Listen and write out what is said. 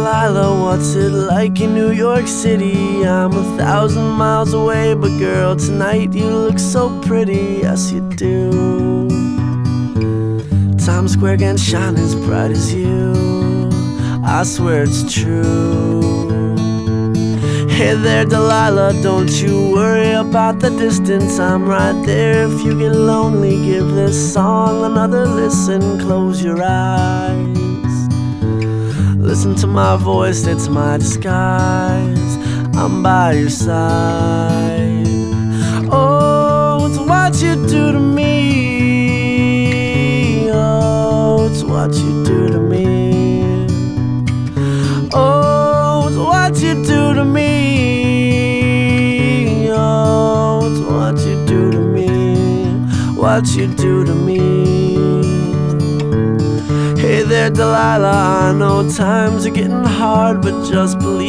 Delilah, what's it like in New York City? I'm 1,000 miles away, but girl, tonight you look so pretty, yes you do. Times Square can't shine as bright as you, I swear it's true. Hey there Delilah, don't you worry about the distance, I'm right there if you get lonely. Give this song another listen, close your eyes. Listen to my voice, it's my disguise, I'm by your side. Oh, it's what you do to me. Oh, it's what you do to me. Oh, it's what you do to me. Oh, it's what you do to me. What you do to me. Hey there Delilah, I know times are getting hard, but just believe